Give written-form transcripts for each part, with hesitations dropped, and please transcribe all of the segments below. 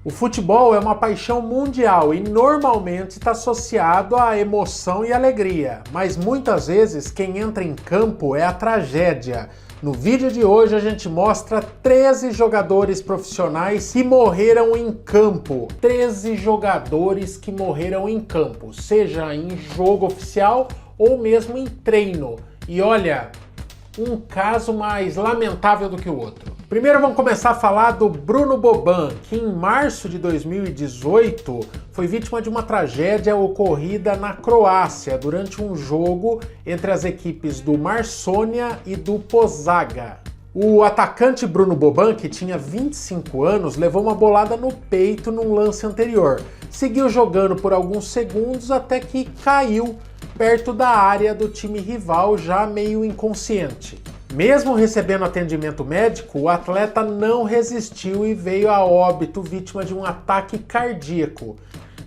O futebol é uma paixão mundial e normalmente está associado à emoção e alegria, mas muitas vezes quem entra em campo é a tragédia. No vídeo de hoje a gente mostra 13 jogadores profissionais que morreram em campo. 13 jogadores que morreram em campo, seja em jogo oficial ou mesmo em treino. E olha, um caso mais lamentável do que o outro. Primeiro vamos começar a falar do Bruno Boban, que em março de 2018 foi vítima de uma tragédia ocorrida na Croácia durante um jogo entre as equipes do Varsóvia e do Požega. O atacante Bruno Boban, que tinha 25 anos, levou uma bolada no peito num lance anterior. Seguiu jogando por alguns segundos até que caiu perto da área do time rival, já meio inconsciente. Mesmo recebendo atendimento médico, o atleta não resistiu e veio a óbito vítima de um ataque cardíaco.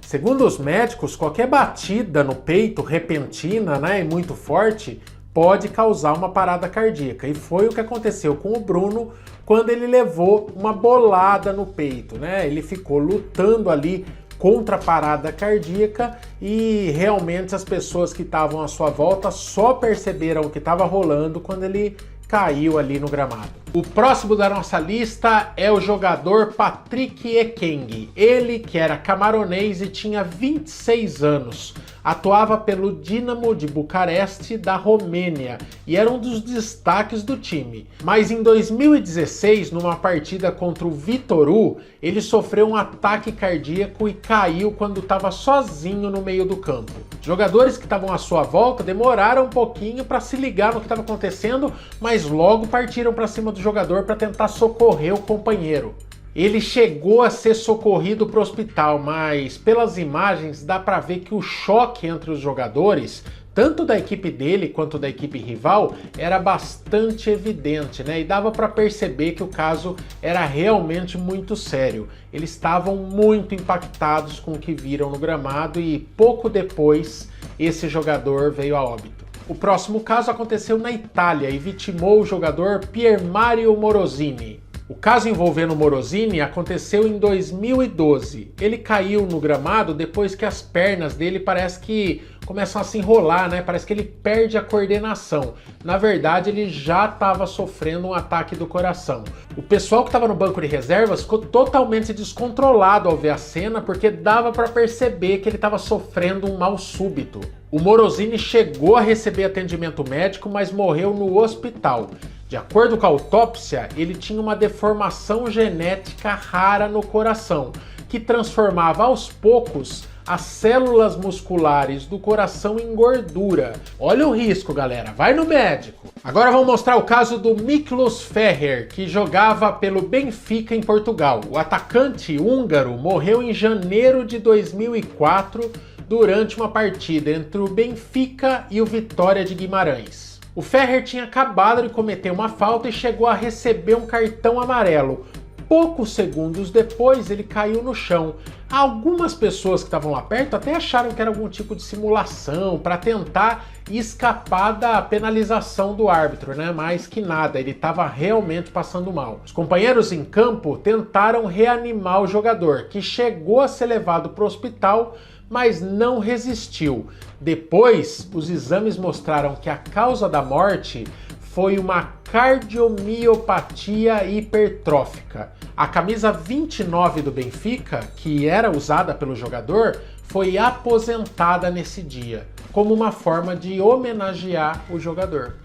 Segundo os médicos, qualquer batida no peito repentina, e muito forte, pode causar uma parada cardíaca. E foi o que aconteceu com o Bruno quando ele levou uma bolada no peito, Ele ficou lutando ali contra a parada cardíaca e realmente as pessoas que estavam à sua volta só perceberam o que estava rolando quando ele caiu ali no gramado. O próximo da nossa lista é o jogador Patrick Ekeng. Ele, que era camaronês e tinha 26 anos, atuava pelo Dinamo de Bucareste da Romênia e era um dos destaques do time. Mas em 2016, numa partida contra o Vitoru, ele sofreu um ataque cardíaco e caiu quando estava sozinho no meio do campo. Jogadores que estavam à sua volta demoraram um pouquinho para se ligar no que estava acontecendo, mas logo partiram para cima do jogador para tentar socorrer o companheiro. Ele chegou a ser socorrido para o hospital, mas pelas imagens dá para ver que o choque entre os jogadores, tanto da equipe dele quanto da equipe rival, era bastante evidente, E dava para perceber que o caso era realmente muito sério. Eles estavam muito impactados com o que viram no gramado e pouco depois esse jogador veio a óbito. O próximo caso aconteceu na Itália e vitimou o jogador Pier Mario Morosini. O caso envolvendo Morosini aconteceu em 2012. Ele caiu no gramado depois que as pernas dele parece que começam a se enrolar, Parece que ele perde a coordenação. Na verdade, ele já estava sofrendo um ataque do coração. O pessoal que estava no banco de reservas ficou totalmente descontrolado ao ver a cena, porque dava para perceber que ele estava sofrendo um mal súbito. O Morosini chegou a receber atendimento médico, mas morreu no hospital. De acordo com a autópsia, ele tinha uma deformação genética rara no coração, que transformava aos poucos as células musculares do coração em gordura. Olha o risco, galera, vai no médico. Agora vamos mostrar o caso do Miklós Ferrer, que jogava pelo Benfica em Portugal. O atacante húngaro morreu em janeiro de 2004 durante uma partida entre o Benfica e o Vitória de Guimarães. O Ferrer tinha acabado de cometer uma falta e chegou a receber um cartão amarelo. Poucos segundos depois, ele caiu no chão. Algumas pessoas que estavam lá perto até acharam que era algum tipo de simulação para tentar escapar da penalização do árbitro, Mas que nada, ele estava realmente passando mal. Os companheiros em campo tentaram reanimar o jogador, que chegou a ser levado para o hospital, mas não resistiu. Depois, os exames mostraram que a causa da morte foi uma cardiomiopatia hipertrófica. A camisa 29 do Benfica, que era usada pelo jogador, foi aposentada nesse dia, como uma forma de homenagear o jogador.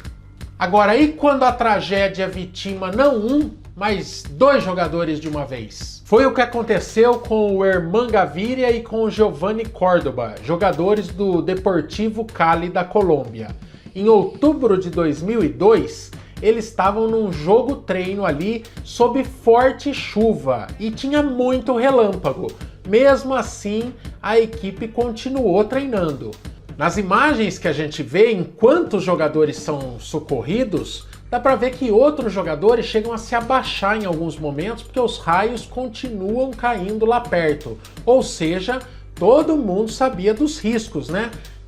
Agora, e quando a tragédia vitima não um, mas 2 jogadores de uma vez? Foi o que aconteceu com o Herman Gaviria e com o Giovanni Córdoba, jogadores do Deportivo Cali da Colômbia. Em outubro de 2002, eles estavam num jogo treino ali sob forte chuva e tinha muito relâmpago. Mesmo assim, a equipe continuou treinando. Nas imagens que a gente vê, enquanto os jogadores são socorridos, dá para ver que outros jogadores chegam a se abaixar em alguns momentos porque os raios continuam caindo lá perto. Ou seja, todo mundo sabia dos riscos,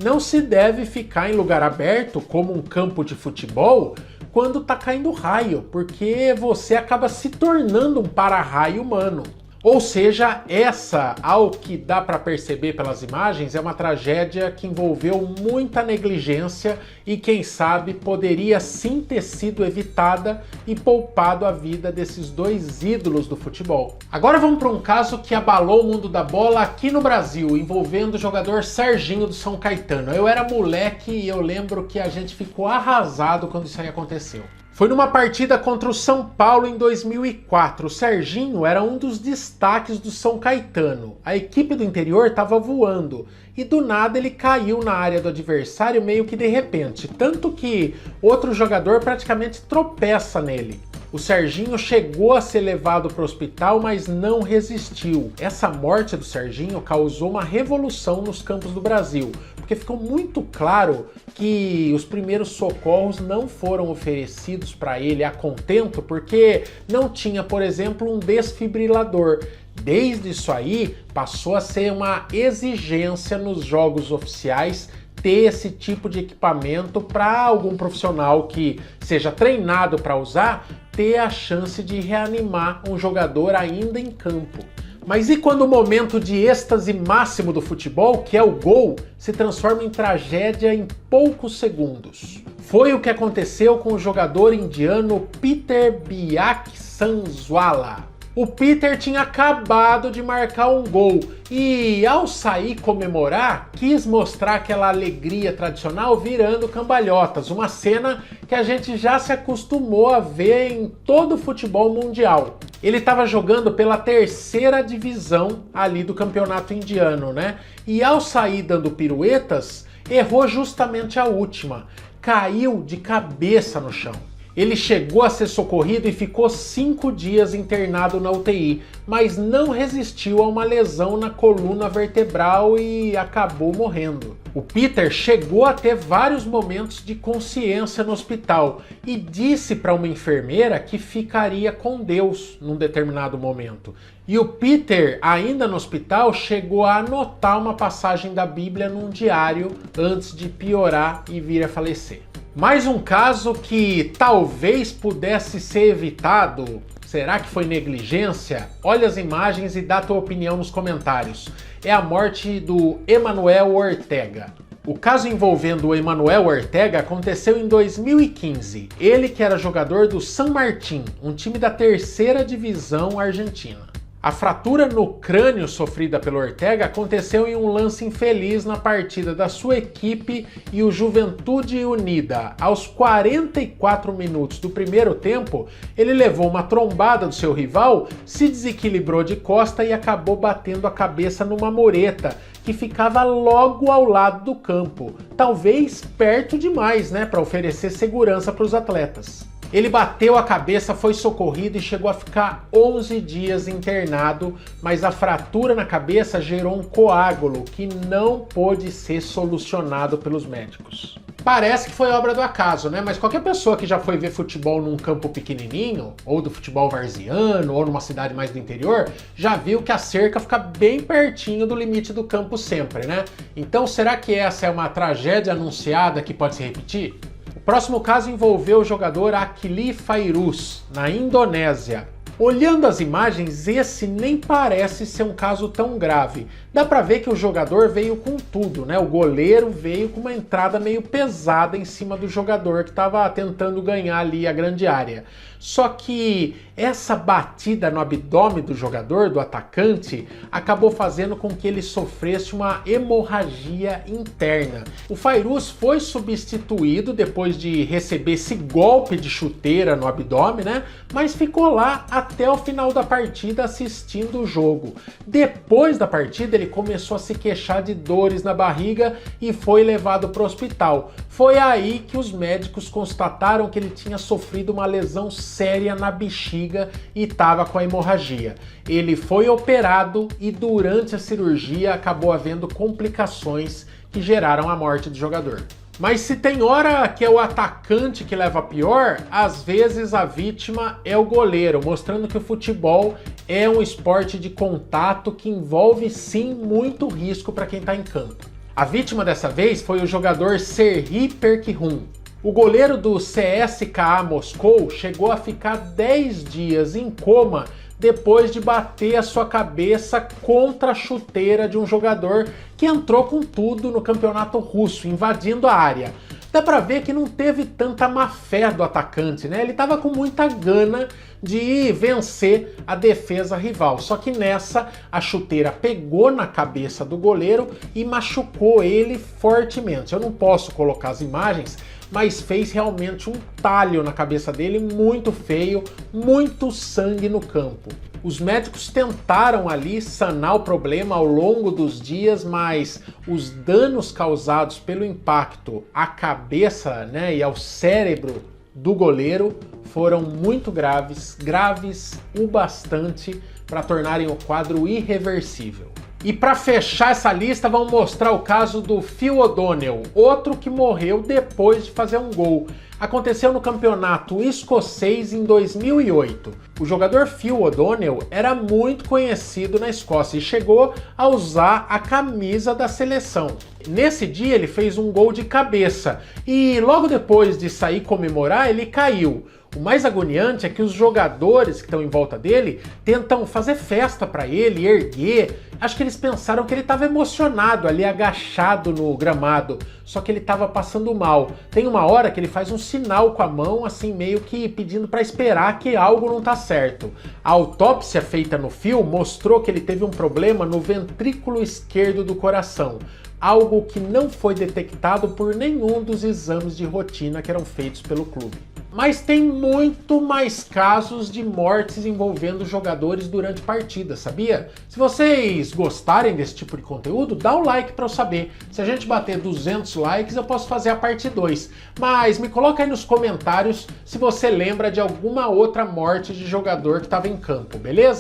Não se deve ficar em lugar aberto, como um campo de futebol, quando tá caindo raio, porque você acaba se tornando um para-raio humano. Ou seja, essa, ao que dá para perceber pelas imagens, é uma tragédia que envolveu muita negligência e, quem sabe, poderia sim ter sido evitada e poupado a vida desses dois ídolos do futebol. Agora vamos para um caso que abalou o mundo da bola aqui no Brasil, envolvendo o jogador Serginho do São Caetano. Eu era moleque e eu lembro que a gente ficou arrasado quando isso aí aconteceu. Foi numa partida contra o São Paulo em 2004. O Serginho era um dos destaques do São Caetano. A equipe do interior estava voando e do nada ele caiu na área do adversário meio que de repente, tanto que outro jogador praticamente tropeça nele. O Serginho chegou a ser levado para o hospital, mas não resistiu. Essa morte do Serginho causou uma revolução nos campos do Brasil, porque ficou muito claro que os primeiros socorros não foram oferecidos para ele a contento, porque não tinha, por exemplo, um desfibrilador. Desde isso aí, passou a ser uma exigência nos jogos oficiais ter esse tipo de equipamento para algum profissional que seja treinado para usar ter a chance de reanimar um jogador ainda em campo. Mas e quando o momento de êxtase máximo do futebol, que é o gol, se transforma em tragédia em poucos segundos? Foi o que aconteceu com o jogador indiano Peter Biak Sanzwala. O Peter tinha acabado de marcar um gol e, ao sair comemorar, quis mostrar aquela alegria tradicional virando cambalhotas, uma cena que a gente já se acostumou a ver em todo o futebol mundial. Ele estava jogando pela terceira divisão ali do campeonato indiano, né? E ao sair dando piruetas, errou justamente a última, caiu de cabeça no chão. Ele chegou a ser socorrido e ficou 5 dias internado na UTI, mas não resistiu a uma lesão na coluna vertebral e acabou morrendo. O Peter chegou a ter vários momentos de consciência no hospital e disse para uma enfermeira que ficaria com Deus num determinado momento. E o Peter, ainda no hospital, chegou a anotar uma passagem da Bíblia num diário antes de piorar e vir a falecer. Mais um caso que talvez pudesse ser evitado. Será que foi negligência? Olha as imagens e dá tua opinião nos comentários. É a morte do Emanuel Ortega. O caso envolvendo o Emanuel Ortega aconteceu em 2015. Ele que era jogador do San Martín, um time da terceira divisão argentina. A fratura no crânio sofrida pelo Ortega aconteceu em um lance infeliz na partida da sua equipe e o Juventude Unida. Aos 44 minutos do primeiro tempo, ele levou uma trombada do seu rival, se desequilibrou de costa e acabou batendo a cabeça numa mureta que ficava logo ao lado do campo, talvez perto demais, né, para oferecer segurança para os atletas. Ele bateu a cabeça, foi socorrido e chegou a ficar 11 dias internado, mas a fratura na cabeça gerou um coágulo que não pôde ser solucionado pelos médicos. Parece que foi obra do acaso, né? Mas qualquer pessoa que já foi ver futebol num campo pequenininho, ou do futebol varziano, ou numa cidade mais do interior, já viu que a cerca fica bem pertinho do limite do campo sempre, né? Então será que essa é uma tragédia anunciada que pode se repetir? O próximo caso envolveu o jogador Akili Fairuz, na Indonésia. Olhando as imagens, esse nem parece ser um caso tão grave. Dá pra ver que o jogador veio com tudo, né? O goleiro veio com uma entrada meio pesada em cima do jogador que estava tentando ganhar ali a grande área. Só que essa batida no abdômen do jogador, do atacante, acabou fazendo com que ele sofresse uma hemorragia interna. O Fairuz foi substituído depois de receber esse golpe de chuteira no abdômen, né? Mas ficou lá até o final da partida assistindo o jogo. Depois da partida ele começou a se queixar de dores na barriga e foi levado para o hospital. Foi aí que os médicos constataram que ele tinha sofrido uma lesão séria na bexiga e estava com a hemorragia. Ele foi operado e durante a cirurgia acabou havendo complicações que geraram a morte do jogador. Mas se tem hora que é o atacante que leva a pior, às vezes a vítima é o goleiro, mostrando que o futebol é um esporte de contato que envolve sim muito risco para quem está em campo. A vítima dessa vez foi o jogador Serhii Perkhun. O goleiro do CSKA Moscou chegou a ficar 10 dias em coma depois de bater a sua cabeça contra a chuteira de um jogador que entrou com tudo no campeonato russo, invadindo a área. Dá pra ver que não teve tanta má fé do atacante, né? Ele tava com muita gana de vencer a defesa rival. Só que nessa, a chuteira pegou na cabeça do goleiro e machucou ele fortemente. Eu não posso colocar as imagens, mas fez realmente um talho na cabeça dele muito feio, muito sangue no campo. Os médicos tentaram ali sanar o problema ao longo dos dias, mas os danos causados pelo impacto à cabeça, né, e ao cérebro do goleiro foram muito graves, graves o bastante para tornarem o quadro irreversível. E para fechar essa lista, vamos mostrar o caso do Phil O'Donnell, outro que morreu depois de fazer um gol. Aconteceu no campeonato escocês em 2008. O jogador Phil O'Donnell era muito conhecido na Escócia e chegou a usar a camisa da seleção. Nesse dia ele fez um gol de cabeça e logo depois de sair comemorar ele caiu. O mais agoniante é que os jogadores que estão em volta dele tentam fazer festa para ele, erguer. Acho que eles pensaram que ele estava emocionado ali, agachado no gramado, só que ele estava passando mal. Tem uma hora que ele faz um sinal com a mão, assim, meio que pedindo para esperar que algo não tá certo. A autópsia feita no Phil mostrou que ele teve um problema no ventrículo esquerdo do coração, algo que não foi detectado por nenhum dos exames de rotina que eram feitos pelo clube. Mas tem muito mais casos de mortes envolvendo jogadores durante partidas, sabia? Se vocês gostarem desse tipo de conteúdo, dá o like para eu saber. Se a gente bater 200 likes, eu posso fazer a parte 2. Mas me coloca aí nos comentários se você lembra de alguma outra morte de jogador que estava em campo, beleza?